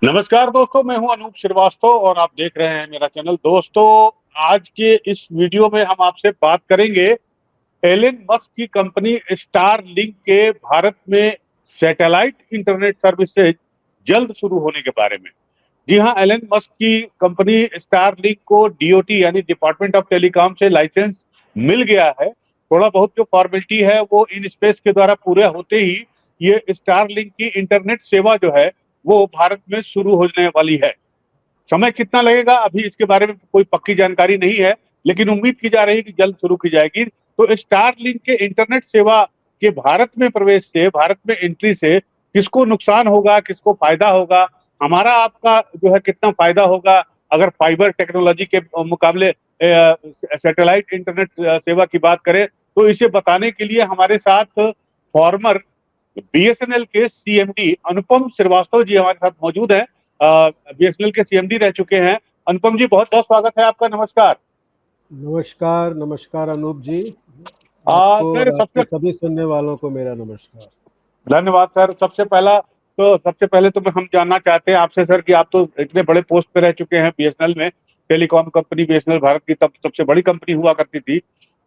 नमस्कार दोस्तों, मैं हूं अनूप श्रीवास्तव और आप देख रहे हैं मेरा चैनल। दोस्तों, आज के इस वीडियो में हम आपसे बात करेंगे एलन मस्क की कंपनी स्टारलिंक के भारत में सैटेलाइट इंटरनेट सर्विसेज जल्द शुरू होने के बारे में। जी हां, एलन मस्क की कंपनी स्टारलिंक को डीओटी यानी डिपार्टमेंट ऑफ टेलीकॉम से लाइसेंस मिल गया है। थोड़ा बहुत जो फॉर्मेलिटी है वो इन स्पेस के द्वारा पूरे होते ही ये स्टारलिंक की इंटरनेट सेवा जो है वो भारत में शुरू होने वाली है। समय कितना लगेगा अभी इसके बारे में कोई पक्की जानकारी नहीं है, लेकिन उम्मीद की जा रही है कि जल्द शुरू की जाएगी। तो स्टारलिंक के इंटरनेट सेवा के भारत में प्रवेश से, भारत में एंट्री से किसको नुकसान होगा, किसको फायदा होगा, हमारा आपका जो है कितना फायदा होगा अगर फाइबर टेक्नोलॉजी के मुकाबले सैटेलाइट इंटरनेट सेवा की बात करें, तो इसे बताने के लिए हमारे साथ फॉर्मर बीएसएनएल के सीएमडी अनुपम श्रीवास्तव जी हमारे साथ मौजूद हैं। बीएसएनएल के सीएमडी रह चुके हैं। अनुपम जी, बहुत बहुत स्वागत है आपका। नमस्कार। नमस्कार नमस्कार अनूप जी, आपको सर, और आपके सबसे सभी सुनने वालों को मेरा नमस्कार। धन्यवाद सर। सबसे पहले तो मैं हम जानना चाहते हैं आपसे सर कि आप तो इतने बड़े पोस्ट पे रह चुके हैं बीएसएनएल में। टेलीकॉम कंपनी बीएसएनएल भारत की तब सबसे बड़ी कंपनी हुआ करती थी।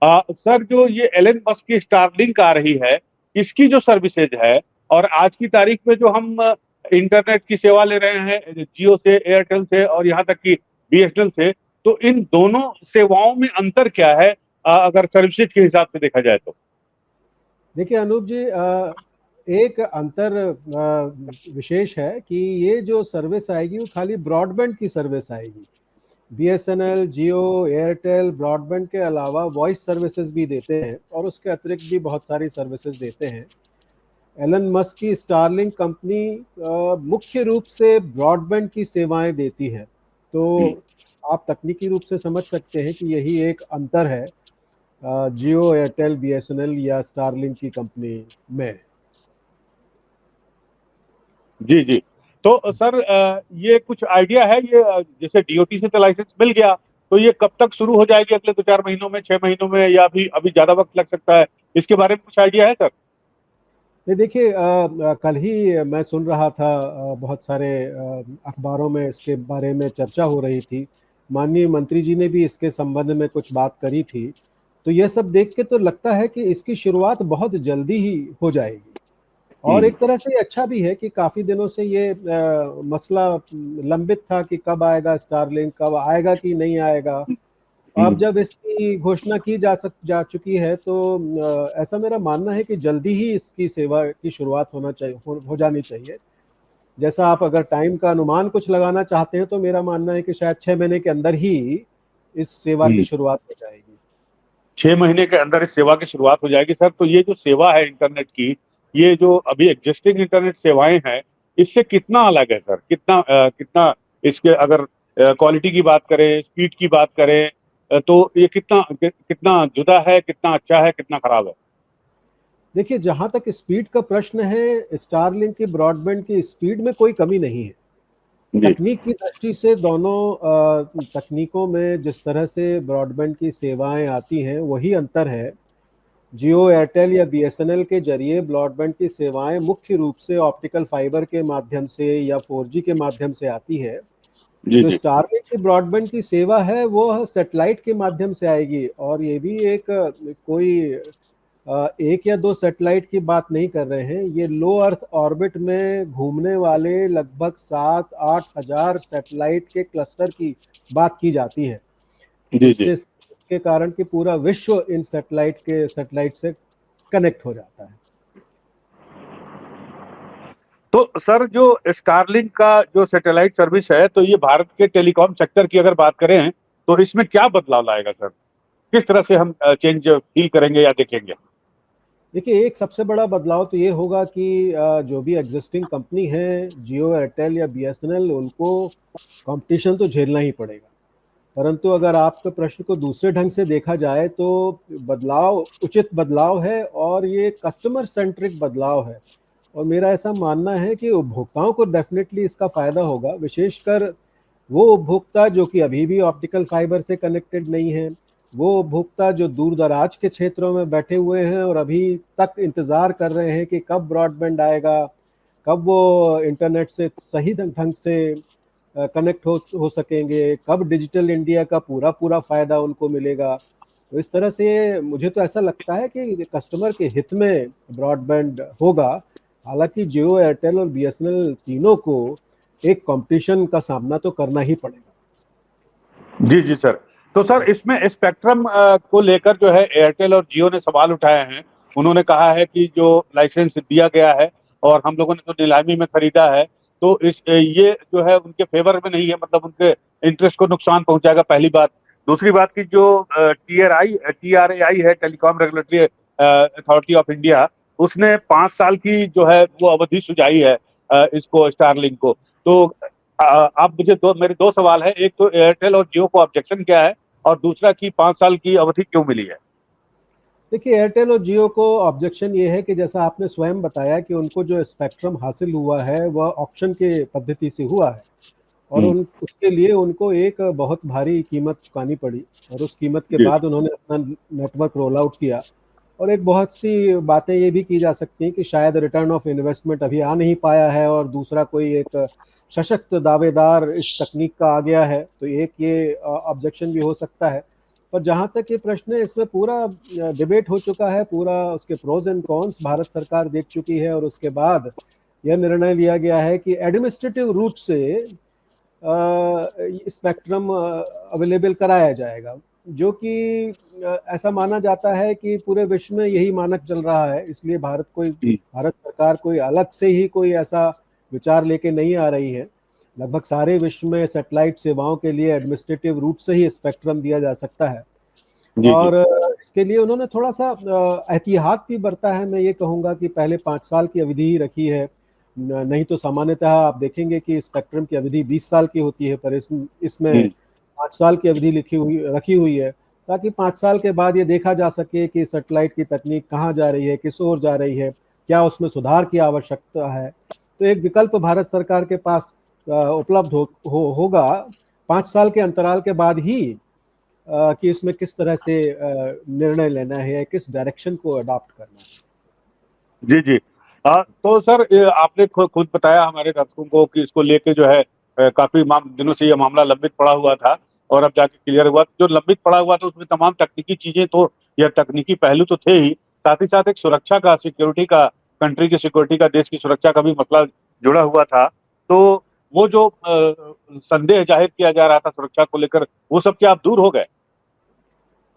सर, जो ये एलन मस्क की स्टारलिंक आ रही है, इसकी जो सर्विसेज है और आज की तारीख में जो हम इंटरनेट की सेवा ले रहे हैं जियो से, एयरटेल से और यहाँ तक कि बीएसएनएल से, तो इन दोनों सेवाओं में अंतर क्या है अगर सर्विसेज के हिसाब से देखा जाए तो? देखिए अनूप जी, एक अंतर विशेष है कि ये जो सर्विस आएगी वो खाली ब्रॉडबैंड की सर्विस आएगी। बीएसएनएल, जियो, एयरटेल ब्रॉडबैंड के अलावा वॉइस सर्विसेज भी देते हैं और उसके अतिरिक्त भी बहुत सारी सर्विसेज देते हैं। एलन मस्क की स्टारलिंक कंपनी मुख्य रूप से ब्रॉडबैंड की सेवाएं देती है। तो आप तकनीकी रूप से समझ सकते हैं कि यही एक अंतर है जियो, एयरटेल, बीएसएनएल या स्टारलिंक की कंपनी में। जी जी। तो सर, ये कुछ आइडिया है, ये जैसे डीओटी से तो लाइसेंस मिल गया, तो ये कब तक शुरू हो जाएगी? अगले 2-4 महीनों में, 6 महीनों में, या अभी अभी ज्यादा वक्त लग सकता है? इसके बारे में कुछ आइडिया है सर? ये देखिए, कल ही मैं सुन रहा था, बहुत सारे अखबारों में इसके बारे में चर्चा हो रही थी। माननीय मंत्री जी ने भी इसके संबंध में कुछ बात करी थी। तो यह सब देख के तो लगता है कि इसकी शुरुआत बहुत जल्दी ही हो जाएगी। और हम्म। एक तरह से ये अच्छा भी है कि काफी दिनों से ये मसला लंबित था कि कब आएगा स्टारलिंक, कब आएगा कि नहीं आएगा। अब हम्म। जब इसकी घोषणा की जा चुकी है तो ऐसा मेरा मानना है कि जल्दी ही इसकी सेवा की शुरुआत होना चाहिए, हो जानी चाहिए। जैसा आप अगर टाइम का अनुमान कुछ लगाना चाहते हैं तो मेरा मानना है कि शायद 6 महीने के अंदर ही इस सेवा की हम्म। शुरुआत हो जाएगी। 6 महीने के अंदर इस सेवा की शुरुआत हो जाएगी सर। तो ये जो सेवा है इंटरनेट की, ये जो अभी एग्जिस्टिंग इंटरनेट सेवाएं हैं, इससे कितना अलग है सर? कितना इसके अगर क्वालिटी की बात करें, स्पीड की बात करें, तो ये कितना जुदा है, कितना अच्छा है, कितना खराब है? देखिए, जहां तक स्पीड का प्रश्न है, स्टारलिंक की ब्रॉडबैंड की स्पीड में कोई कमी नहीं है। जी। तकनीक की दृष्टि से दोनों तकनीकों में जिस तरह से ब्रॉडबैंड की सेवाएं आती हैं वही अंतर है। जियो, एयरटेल या बीएसएनएल के जरिए ब्रॉडबैंड की सेवाएं मुख्य रूप से ऑप्टिकल फाइबर के माध्यम से या 4G के माध्यम से आती है। जी जो जी। स्टारलिंक की ब्रॉडबैंड की सेवा है वो सैटेलाइट के माध्यम से आएगी, और ये भी एक कोई एक या दो सैटेलाइट की बात नहीं कर रहे हैं। ये लो अर्थ ऑर्बिट में घूमने वाले लगभग 7-8 हजार सैटेलाइट के क्लस्टर की बात की जाती है, जी जी। जिससे के कारण कि पूरा विश्व इन सैटेलाइट से कनेक्ट हो जाता है। तो सर, जो स्टारलिंक का जो सैटेलाइट सर्विस है, तो ये भारत के टेलीकॉम सेक्टर की अगर बात करें तो इसमें क्या बदलाव लाएगा सर? किस तरह से हम चेंज फील करेंगे या देखेंगे? देखिए, एक सबसे बड़ा बदलाव तो ये होगा कि जो भी एग्जिस्टिंग कंपनी है, जियो, एयरटेल या बीएसएनएल, उनको कंपटीशन तो झेलना ही पड़ेगा। परंतु अगर आपके प्रश्न को दूसरे ढंग से देखा जाए तो बदलाव उचित बदलाव है और ये कस्टमर सेंट्रिक बदलाव है। और मेरा ऐसा मानना है कि उपभोक्ताओं को डेफिनेटली इसका फायदा होगा, विशेषकर वो उपभोक्ता जो कि अभी भी ऑप्टिकल फाइबर से कनेक्टेड नहीं है, वो उपभोक्ता जो दूर दराज के क्षेत्रों में बैठे हुए हैं और अभी तक इंतज़ार कर रहे हैं कि कब ब्रॉडबैंड आएगा, कब वो इंटरनेट से सही ढंग से कनेक्ट हो सकेंगे, कब डिजिटल इंडिया का पूरा पूरा फायदा उनको मिलेगा। तो इस तरह से मुझे तो ऐसा लगता है कि कस्टमर के हित में ब्रॉडबैंड होगा। हालांकि जियो, एयरटेल और बीएसएनएल तीनों को एक कंपटीशन का सामना तो करना ही पड़ेगा। जी जी सर। तो सर इसमें स्पेक्ट्रम को लेकर जो है एयरटेल और जियो ने सवाल उठाए हैं। उन्होंने कहा है कि जो लाइसेंस दिया गया है और हम लोगों ने जो नीलामी में खरीदा है, तो इस ये जो है उनके फेवर में नहीं है, मतलब उनके इंटरेस्ट को नुकसान पहुंचाएगा, पहली बात। दूसरी बात की जो TRAI है, telecom regulatory authority of India, उसने 5 साल की जो है वो अवधि सुझाई है इसको, स्टारलिंक को। तो आप मुझे मेरे दो सवाल है, एक तो एयरटेल और जियो को ऑब्जेक्शन क्या है, और दूसरा कि 5 साल की अवधि क्यों मिली है। देखिए, एयरटेल और जियो को ऑब्जेक्शन ये है कि जैसा आपने स्वयं बताया कि उनको जो स्पेक्ट्रम हासिल हुआ है वह ऑक्शन के पद्धति से हुआ है, और उन उसके लिए उनको एक बहुत भारी कीमत चुकानी पड़ी, और उस कीमत के जी बाद उन्होंने अपना नेटवर्क रोल आउट किया। और एक बहुत सी बातें ये भी की जा सकती हैं कि शायद रिटर्न ऑफ इन्वेस्टमेंट अभी आ नहीं पाया है, और दूसरा कोई एक सशक्त दावेदार इस तकनीक का आ गया है, तो एक ये ऑब्जेक्शन भी हो सकता है। पर जहाँ तक ये प्रश्न है, इसमें पूरा डिबेट हो चुका है, पूरा उसके प्रोज एंड कॉन्स भारत सरकार देख चुकी है, और उसके बाद यह निर्णय लिया गया है कि एडमिनिस्ट्रेटिव रूट से स्पेक्ट्रम अवेलेबल कराया जाएगा, जो कि ऐसा माना जाता है कि पूरे विश्व में यही मानक चल रहा है। इसलिए जी भारत सरकार कोई अलग से ही कोई ऐसा विचार लेके नहीं आ रही है। लगभग सारे विश्व में सैटेलाइट सेवाओं के लिए एडमिनिस्ट्रेटिव रूट से ही स्पेक्ट्रम दिया जा सकता है। जी जी और इसके लिए उन्होंने थोड़ा सा एहतियात भी बरता है। मैं ये कहूँगा कि पहले 5 साल की अवधि ही रखी है, नहीं तो सामान्यतः आप देखेंगे कि स्पेक्ट्रम की अवधि 20 साल की होती है, पर इसमें जी 5 साल की अवधि रखी हुई है, ताकि 5 साल के बाद ये देखा जा सके कि सैटेलाइट की तकनीक कहाँ जा रही है, किस ओर जा रही है, क्या उसमें सुधार की आवश्यकता है। तो एक विकल्प भारत सरकार के पास उपलब्ध होगा 5 साल के अंतराल के बाद ही, कि इसमें किस तरह से निर्णय लेना है, किस डायरेक्शन को अडॉप्ट करना है। जी जी। तो सर आपने खुद बताया हमारे दर्शकों को कि इसको लेके जो है काफी दिनों से ये मामला लंबित पड़ा हुआ था, और अब जाके क्लियर हुआ। जो लंबित पड़ा हुआ था उसमें तमाम तकनीकी चीजें, तो या तकनीकी पहलू तो थे ही, साथ ही साथ एक सुरक्षा का, सिक्योरिटी का, कंट्री की सिक्योरिटी का, देश की सुरक्षा का भी मसला जुड़ा हुआ था। तो वो जो संदेह जाहिर किया जा रहा था सुरक्षा को लेकर, वो सब क्या अब दूर हो गए।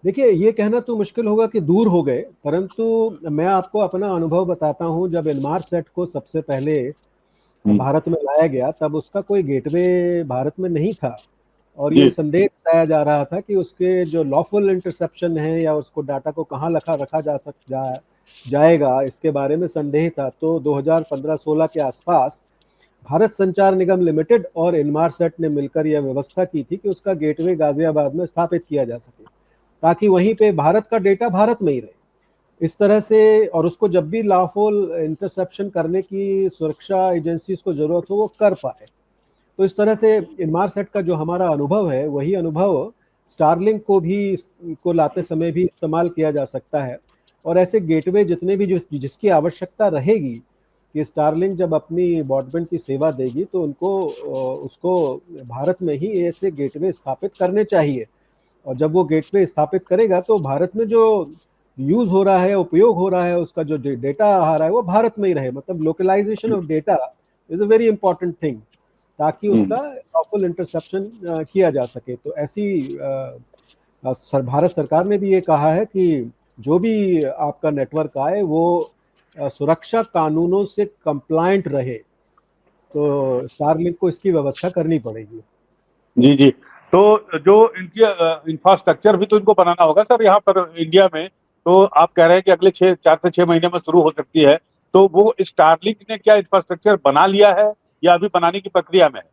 देखिए, ये कहना तो मुश्किल होगा कि दूर हो गए, परंतु मैं आपको अपना अनुभव बताता हूँ। जब इनमारसेट को सबसे पहले भारत में लाया गया, तब उसका कोई गेटवे भारत में नहीं था, और ये जी संदेह जताया जा रहा था कि उसके जो लॉफुल इंटरसेप्शन है, या उसको डाटा को कहाँ रखा जाएगा, इसके बारे में संदेह था। तो 2015-16 के आसपास भारत संचार निगम लिमिटेड और इनमारसेट ने मिलकर यह व्यवस्था की थी कि उसका गेटवे गाजियाबाद में स्थापित किया जा सके, ताकि वहीं पे भारत का डेटा भारत में ही रहे। इस तरह से, और उसको जब भी लॉफुल इंटरसेप्शन करने की सुरक्षा एजेंसीज को जरूरत हो, वो कर पाए। तो इस तरह से इनमारसेट का जो हमारा अनुभव है, वही अनुभव स्टारलिंक को लाते समय भी इस्तेमाल किया जा सकता है। और ऐसे गेटवे जितने भी जिसकी आवश्यकता रहेगी कि स्टारलिंक जब अपनी ब्रॉडबैंड की सेवा देगी, तो उसको भारत में ही ऐसे गेटवे स्थापित करने चाहिए। और जब वो गेटवे स्थापित करेगा, तो भारत में जो यूज हो रहा है, उपयोग हो रहा है, उसका जो डेटा आ रहा है, वो भारत में ही रहे। मतलब localization of data is a very important thing, ताकि उसका लॉफुल इंटरसेप्शन किया जा सके। तो ऐसी भारत सरकार ने भी ये कहा है कि जो भी आपका नेटवर्क आए, वो सुरक्षा कानूनों से कंप्लायंट रहे। तो स्टारलिंक को इसकी व्यवस्था करनी पड़ेगी। जी जी। तो जो इनकी इंफ्रास्ट्रक्चर भी तो इनको बनाना होगा सर, यहाँ पर इंडिया में। तो आप कह रहे हैं कि अगले 4 से 6 महीने में शुरू हो सकती है, तो वो स्टारलिंक ने क्या इंफ्रास्ट्रक्चर बना लिया है या अभी बनाने की प्रक्रिया में है।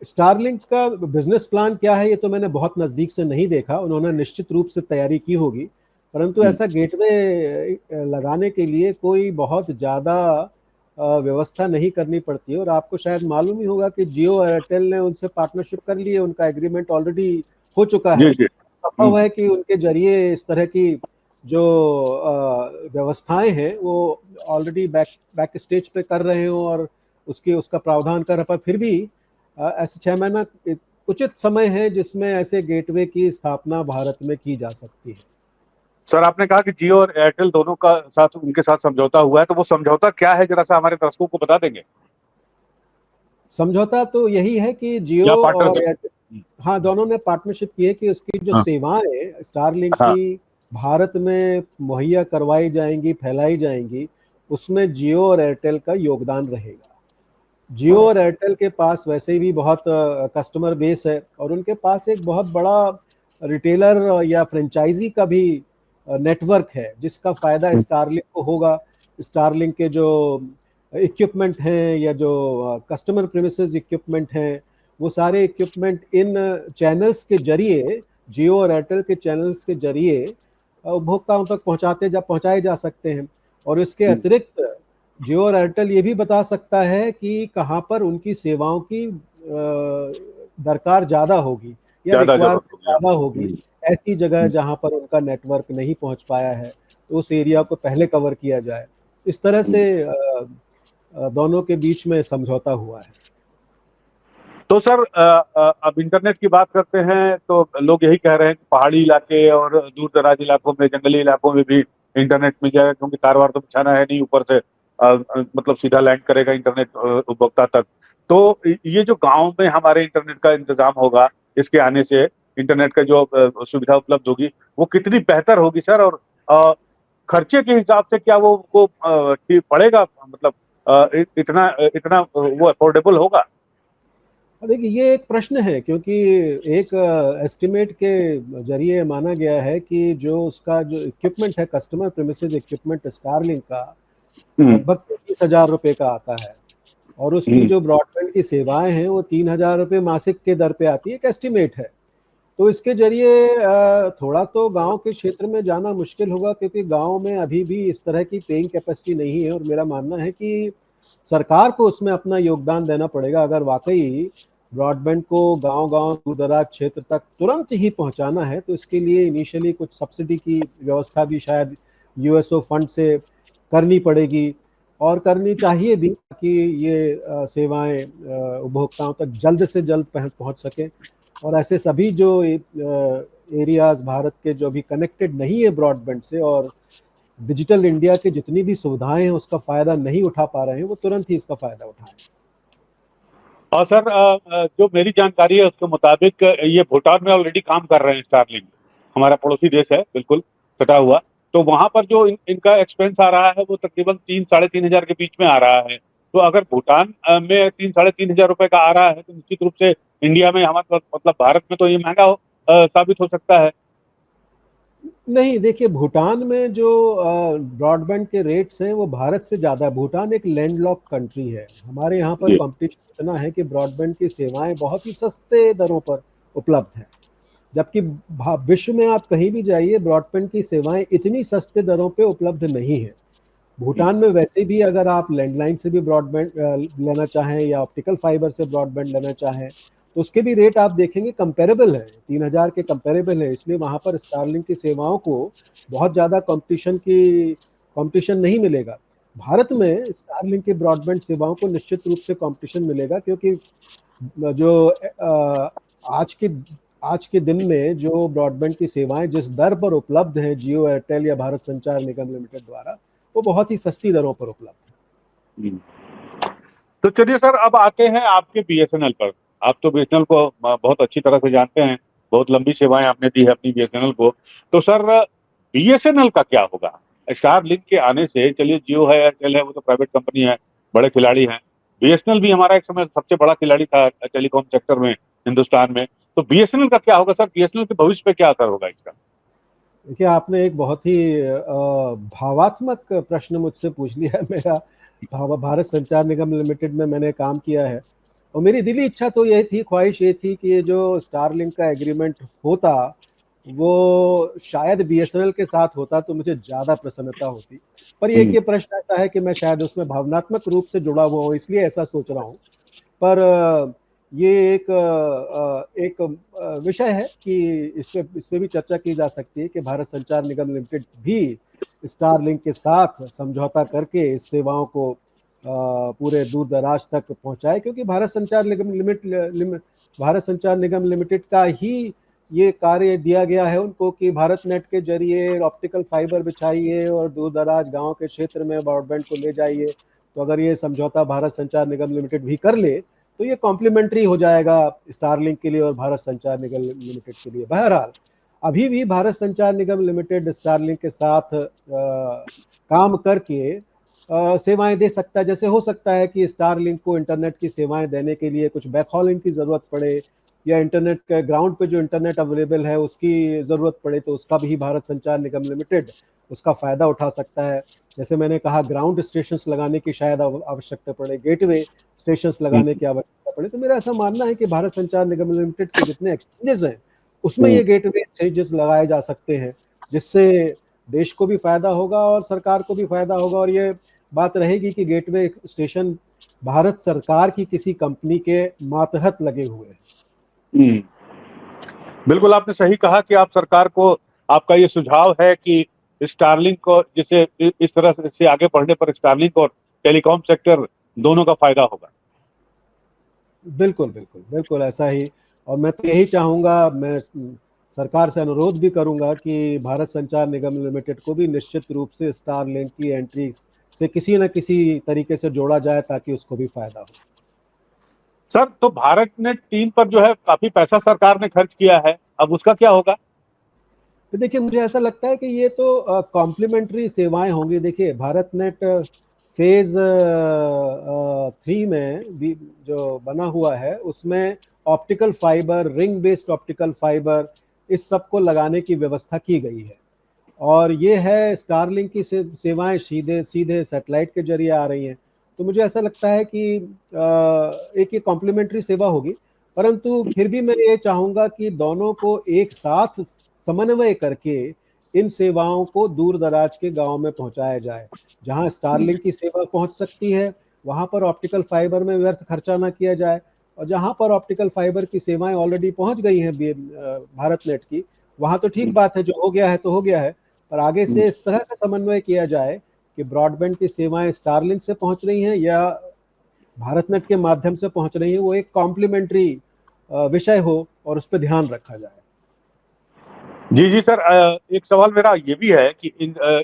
स्टारलिंक का बिजनेस प्लान क्या है, ये तो मैंने बहुत नज़दीक से नहीं देखा। उन्होंने निश्चित रूप से तैयारी की होगी, परंतु ऐसा गेटवे लगाने के लिए कोई बहुत ज़्यादा व्यवस्था नहीं करनी पड़ती है। और आपको शायद मालूम ही होगा कि जियो एयरटेल ने उनसे पार्टनरशिप कर ली है, उनका एग्रीमेंट ऑलरेडी हो चुका है। जी जी। संभव है कि उनके जरिए इस तरह की जो व्यवस्थाएं हैं वो ऑलरेडी बैक स्टेज पे कर रहे हो और उसका प्रावधान कर रहा, पर फिर भी ऐसे 6 महीना एक उचित समय है जिसमें ऐसे गेटवे की स्थापना भारत में की जा सकती है। सर आपने कहा कि जियो और एयरटेल दोनों का साथ उनके साथ समझौता हुआ है, तो वो समझौता क्या है, जरा सा हमारे दर्शकों को बता देंगे? समझौता तो यही है कि जियो या और पार्टनरशिप? एयरटेल, हाँ, दोनों ने पार्टनरशिप की है कि उसकी जो हाँ सेवाएं स्टारलिंक हाँ। की भारत में मुहैया करवाई जाएंगी, फैलाई जाएंगी, उसमें जियो और एयरटेल का योगदान रहेगा। जियो और एयरटेल के पास वैसे भी बहुत कस्टमर बेस है और उनके पास एक बहुत बड़ा रिटेलर या फ्रेंचाइजी का भी नेटवर्क है, जिसका फायदा स्टारलिंक को होगा। स्टारलिंक के जो इक्विपमेंट हैं या जो कस्टमर प्रीमिसेस इक्विपमेंट हैं, वो सारे इक्विपमेंट इन चैनल्स के जरिए, जियो और एयरटेल के चैनल्स के जरिए उपभोक्ताओं तक पहुंचाए जा सकते हैं। और इसके अतिरिक्त जियो और एयरटेल ये भी बता सकता है कि कहाँ पर उनकी सेवाओं की दरकार ज़्यादा होगी या ज्यादा जरूरत रिक्वायरमेंट होगी। ज़्यादा होगी। ऐसी जगह जहाँ पर उनका नेटवर्क नहीं पहुँच पाया है, तो उस एरिया को पहले कवर किया जाए। इस तरह से दोनों के बीच में समझौता हुआ है। तो सर अब इंटरनेट की बात करते हैं तो लोग यही कह रहे हैं कि पहाड़ी इलाके और दूर दराज इलाकों में, जंगली इलाकों में भी इंटरनेट मिल जाएगा, क्योंकि तार वार तो बिछाना है नहीं ऊपर से, मतलब सीधा लैंड करेगा इंटरनेट उपभोक्ता तक। तो ये जो गांव में हमारे इंटरनेट का इंतजाम होगा इसके आने से, इंटरनेट का जो सुविधा उपलब्ध होगी वो कितनी बेहतर होगी सर? और खर्चे के हिसाब से क्या वो ठीक पड़ेगा, मतलब इतना इतना वो अफोर्डेबल होगा? देखिए, ये एक प्रश्न है, क्योंकि एक एस्टिमेट के जरिए माना गया है कि जो उसका जो इक्विपमेंट है, कस्टमर प्रीमिसेस इक्विपमेंट स्टारलिंक का, हम्म। लगभग 35,000 रुपये का आता है। और उसकी हम्म। जो ब्रॉडबैंड की सेवाएं हैं वो 3,000 रुपये मासिक के दर पे आती है, एक एस्टिमेट है। तो इसके जरिए थोड़ा तो गांव के क्षेत्र में जाना मुश्किल होगा, क्योंकि गांव में अभी भी इस तरह की पेइंग कैपेसिटी नहीं है। और मेरा मानना है कि सरकार को उसमें अपना योगदान देना पड़ेगा। अगर वाकई ब्रॉडबैंड को गांव-गांव, दूर-दराज क्षेत्र तक तुरंत ही पहुंचाना है, तो इसके लिए इनिशियली कुछ सब्सिडी की व्यवस्था भी शायद यूएसओ फंड से करनी पड़ेगी और करनी चाहिए भी, ताकि ये सेवाएं उपभोक्ताओं तक जल्द से जल्द पहुंच सकें। और ऐसे सभी जो एरियाज भारत के जो अभी कनेक्टेड नहीं है ब्रॉडबैंड से और डिजिटल इंडिया की जितनी भी सुविधाएं हैं उसका फायदा नहीं उठा पा रहे हैं, वो तुरंत ही इसका फायदा उठाएं। और सर जो मेरी जानकारी है उसके मुताबिक ये भूटान में ऑलरेडी काम कर रहे हैं स्टारलिंक, हमारा पड़ोसी देश है बिल्कुल सटा हुआ। तो वहां पर जो इनका एक्सपेंस आ रहा है वो तकरीबन 3-3.5 हजार के बीच में आ रहा है। तो अगर भूटान में 3-3.5 हजार रुपए का आ रहा है, तो निश्चित रूप से इंडिया में हमारे मतलब भारत में तो ये महंगा साबित हो सकता है। नहीं, देखिए, भूटान में जो ब्रॉडबैंड के रेट्स हैं वो भारत से ज़्यादा है। भूटान एक लैंडलॉक कंट्री है। हमारे यहाँ पर जी। कंपटीशन इतना है कि ब्रॉडबैंड की सेवाएं बहुत ही सस्ते दरों पर उपलब्ध हैं, जबकि विश्व में आप कहीं भी जाइए, ब्रॉडबैंड की सेवाएं इतनी सस्ते दरों पे उपलब्ध नहीं है। भूटान में वैसे भी अगर आप लैंडलाइन से भी ब्रॉडबैंड लेना चाहें या ऑप्टिकल फाइबर से ब्रॉडबैंड लेना चाहें, तो उसके भी रेट आप देखेंगे कंपेरेबल है, 3,000 के कंपेरेबल है। इसलिए वहाँ पर स्टारलिंक की सेवाओं को बहुत ज़्यादा कंपटीशन नहीं मिलेगा। भारत में स्टारलिंक की ब्रॉडबैंड सेवाओं को निश्चित रूप से कंपटीशन मिलेगा, क्योंकि जो आज के आज के दिन में जो ब्रॉडबैंड की सेवाएं जिस दर पर उपलब्ध हैं जियो, एयरटेल या भारत संचार निगम लिमिटेड द्वारा, वो बहुत ही सस्ती दरों पर उपलब्ध हम्म। तो चलिए सर, अब आते हैं आपके बीएसएनएल पर। आप तो बीएसएनएल को बहुत अच्छी तरह से जानते हैं, बहुत लंबी सेवाएं आपने दी है अपनी बीएसएनएल को। तो सर बीएसएनएल का क्या होगा स्टार लिंक के आने से? चलिए जियो है, एयरटेल है, वो तो प्राइवेट कंपनी है, बड़े खिलाड़ी हैं। बीएसएनएल भी हमारा एक समय सबसे बड़ा खिलाड़ी था टेलीकॉम सेक्टर में हिंदुस्तान में। तो बीएसएनएल का क्या होगा सर? बीएसएनएल के भविष्य पे क्या असर होगा इसका? है। देखिए, आपने एक बहुत ही भावात्मक प्रश्न मुझसे पूछ लिया है। मेरा भारत संचार निगम लिमिटेड में मैंने काम किया है, और मेरी दिली इच्छा तो ये थी, ख्वाहिश ये थी कि ये जो स्टारलिंक का एग्रीमेंट होता वो शायद बीएसएनएल के साथ होता तो मुझे ज़्यादा प्रसन्नता होती। पर ये प्रश्न ऐसा है कि मैं शायद उसमें भावनात्मक रूप से जुड़ा हुआ हूँ, इसलिए ऐसा सोच रहा हूँ। पर ये एक विषय है कि इस पे भी चर्चा की जा सकती है कि भारत संचार निगम लिमिटेड भी स्टारलिंक के साथ समझौता करके इस सेवाओं को पूरे दूर दराज तक पहुंचाए, क्योंकि भारत संचार निगम लिमिटेड का ही ये कार्य दिया गया है उनको कि भारत नेट के जरिए ऑप्टिकल फाइबर बिछाइए और दूर दराज गाँव के क्षेत्र में ब्रॉडबैंड को ले जाइए। तो अगर ये समझौता भारत संचार निगम लिमिटेड भी कर ले तो ये कॉम्प्लीमेंट्री हो जाएगा स्टारलिंक के लिए और भारत संचार निगम लिमिटेड के लिए। बहरहाल अभी भी भारत संचार निगम लिमिटेड स्टारलिंक के साथ काम करके सेवाएं दे सकता है। जैसे हो सकता है कि स्टारलिंक को इंटरनेट की सेवाएं देने के लिए कुछ बैकहॉलिंग की जरूरत पड़े, या इंटरनेट के ग्राउंड पे जो इंटरनेट अवेलेबल है उसकी जरूरत पड़े, तो उसका भी भारत संचार निगम लिमिटेड उसका फायदा उठा सकता है। जैसे मैंने कहा, ग्राउंड स्टेशंस लगाने की शायद आवश्यकता पड़े, गेटवे स्टेशंस लगाने की आवश्यकता पड़े, तो मेरा ऐसा मानना है कि भारत संचार निगम लिमिटेड के जितने एक्सचेंजेस हैं उसमें ये गेटवे एक्सचेंजेस लगाए जा सकते हैं, जिससे देश को भी फायदा होगा और सरकार को भी फायदा होगा। और ये बात रहेगी कि गेटवे स्टेशन भारत सरकार की किसी कंपनी के मातहत लगे हुए हैं। बिल्कुल आपने सही कहा कि आप सरकार को, आपका ये सुझाव है कि स्टारलिंक को, जिसे इस तरह से आगे बढ़ने पर स्टारलिंक और टेलीकॉम सेक्टर दोनों का फायदा होगा। बिल्कुल बिल्कुल बिल्कुल ऐसा ही। और मैं तो यही चाहूंगा, मैं सरकार से अनुरोध भी करूंगा कि भारत संचार निगम लिमिटेड को भी निश्चित रूप से स्टारलिंक की एंट्री से किसी न किसी तरीके से जोड़ा जाए ताकि उसको भी फायदा हो। सर, तो भारत नेट 3 पर जो है काफी पैसा सरकार ने खर्च किया है, अब उसका क्या होगा? तो देखिए, मुझे ऐसा लगता है कि ये तो कॉम्प्लीमेंट्री सेवाएं होंगी। देखिए, भारत नेट फेज 3 में भी जो बना हुआ है उसमें optical fibre, ring based optical fibre, इस सब को लगाने की व्यवस्था की गई है। और ये है स्टारलिंक की सेवाएं सीधे सीधे सैटेलाइट के जरिए आ रही हैं। तो मुझे ऐसा लगता है कि एक ये कॉम्प्लीमेंट्री सेवा होगी, परंतु फिर भी मैं ये चाहूंगा कि दोनों को एक साथ समन्वय करके इन सेवाओं को दूर दराज के गांव में पहुंचाया जाए। जहां स्टारलिंक की सेवा पहुंच सकती है वहां पर ऑप्टिकल फाइबर में व्यर्थ खर्चा ना किया जाए, और जहां पर ऑप्टिकल फाइबर की सेवाएं ऑलरेडी पहुंच गई हैं भारत नेट की, वहां तो ठीक बात है, जो हो गया है तो हो गया है। पर आगे से इस तरह का समन्वय किया जाए कि ब्रॉडबैंड की सेवाएं स्टारलिंक से पहुंच रही हैं या भारत नेट के माध्यम से पहुंच रही हैं, वो एक कॉम्प्लीमेंट्री विषय हो और उस पर ध्यान रखा जाए। जी जी सर, एक सवाल मेरा ये भी है कि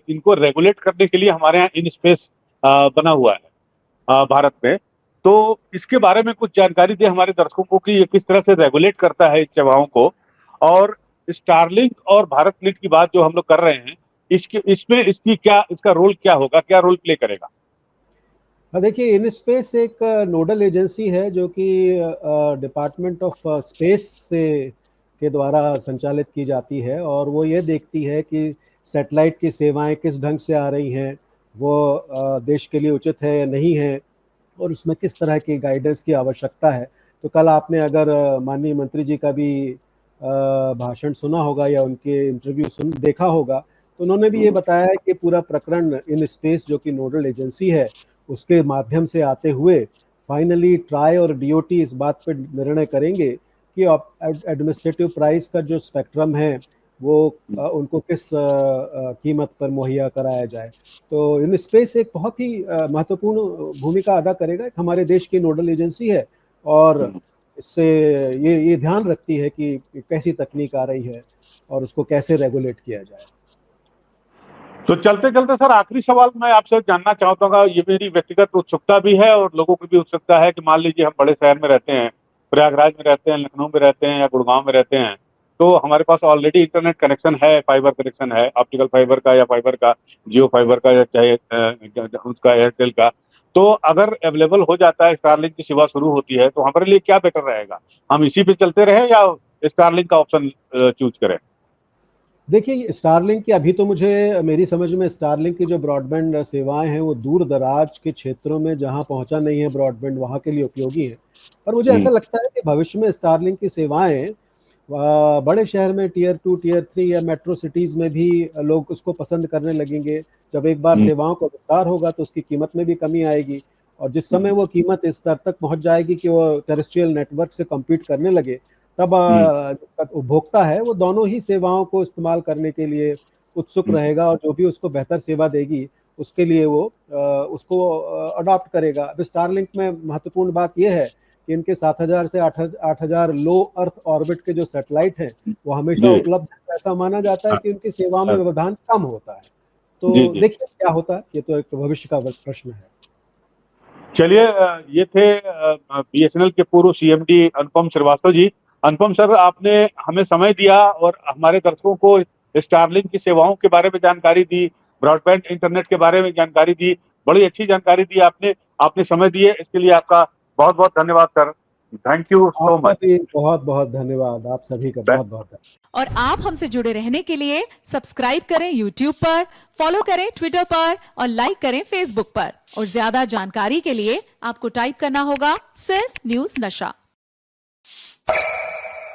इनको रेगुलेट करने के लिए हमारे यहाँ इन स्पेस बना हुआ है भारत में, तो इसके बारे में कुछ जानकारी दें हमारे दर्शकों को कि ये किस तरह से रेगुलेट करता है इस सेवाओं को। और स्टारलिंक और भारत नेट की बात जो हम लोग कर रहे हैं, इसमें इसका रोल क्या होगा, क्या रोल प्ले करेगा? देखिए, इनस्पेस एक नोडल एजेंसी है जो कि डिपार्टमेंट ऑफ स्पेस से के द्वारा संचालित की जाती है, और वो ये देखती है कि सैटेलाइट की सेवाएं किस ढंग से आ रही हैं, वो देश के लिए उचित है या नहीं है, और उसमें किस तरह की गाइडेंस की आवश्यकता है। तो कल आपने अगर माननीय मंत्री जी का भी भाषण सुना होगा या उनके इंटरव्यू देखा होगा, तो उन्होंने भी ये बताया है कि पूरा प्रकरण इन स्पेस जो कि नोडल एजेंसी है उसके माध्यम से आते हुए फाइनली ट्राई और डीओटी इस बात पर निर्णय करेंगे कि एडमिनिस्ट्रेटिव प्राइस का जो स्पेक्ट्रम है वो उनको किस कीमत पर मुहैया कराया जाए। तो इन स्पेस एक बहुत ही महत्वपूर्ण भूमिका अदा करेगा, हमारे देश की नोडल एजेंसी है, और इससे ये ध्यान रखती है कि कैसी तकनीक आ रही है और उसको कैसे रेगुलेट किया जाए। तो चलते चलते सर, आखिरी सवाल मैं आपसे जानना चाहता हूँ, ये मेरी व्यक्तिगत उत्सुकता भी है और लोगों की भी उत्सुकता है कि मान लीजिए हम बड़े शहर में रहते हैं, प्रयागराज में रहते हैं, लखनऊ में रहते हैं या गुड़गांव में रहते हैं, तो हमारे पास ऑलरेडी इंटरनेट कनेक्शन है, फाइबर कनेक्शन है, ऑप्टिकल फाइबर का या फाइबर का, जियो फाइबर का या चाहे उसका एयरटेल का। तो अगर अवेलेबल हो जाता है, स्टारलिंक की सेवा शुरू होती है, तो हमारे लिए क्या बेटर रहेगा? हम इसी पे चलते रहे या स्टारलिंक का ऑप्शन चूज करें? देखिए, स्टारलिंक की अभी तो मुझे मेरी समझ में स्टारलिंक की जो ब्रॉडबैंड सेवाएं हैं वो दूर दराज के क्षेत्रों में जहां पहुंचा नहीं है ब्रॉडबैंड वहां के लिए उपयोगी है। और मुझे ऐसा लगता है कि भविष्य में स्टारलिंक की सेवाएं बड़े शहर में टियर 2 टियर 3 या मेट्रो सिटीज में भी लोग उसको पसंद करने लगेंगे। जब एक बार सेवाओं का विस्तार होगा तो उसकी कीमत में भी कमी आएगी, और जिस समय वो कीमत इस स्तर तक पहुंच जाएगी कि वो टेरेस्ट्रियल नेटवर्क से कम्पीट करने लगे, तब उपभोक्ता है वो दोनों ही सेवाओं को इस्तेमाल करने के लिए उत्सुक रहेगा, और जो भी उसको बेहतर सेवा देगी उसके लिए वो उसको अडॉप्ट करेगा। अब स्टारलिंक में महत्वपूर्ण बात यह है कि इनके 7000 से 8000 लो अर्थ ऑर्बिट के जो सैटेलाइट हैं वो हमेशा जी उपलब्ध है। ऐसा माना जाता है कि उनकी सेवाओं में व्यवधान कम होता है। तो जी जी। देखिए क्या होता है, ये तो एक भविष्य का प्रश्न है। चलिए, ये थे बीएसएनएल के पूर्व सीएमडी अनुपम श्रीवास्तव जी। अनुपम सर, आपने हमें समय दिया और हमारे दर्शकों को स्टारलिंक की सेवाओं के बारे में जानकारी दी, ब्रॉडबैंड इंटरनेट के बारे में जानकारी दी। बड़ी अच्छी जानकारी दी आपने। आपने समय दिए, इसके लिए आपका बहुत बहुत धन्यवाद सर। थैंक यू सो आपका मच। भी बहुत बहुत धन्यवाद, आप सभी का बहुत बहुत धन्यवाद। और आप हमसे जुड़े रहने के लिए सब्सक्राइब करें YouTube पर, फॉलो करें Twitter पर और लाइक करें Facebook पर। और ज्यादा जानकारी के लिए आपको टाइप करना होगा सिर्फ न्यूज नशा।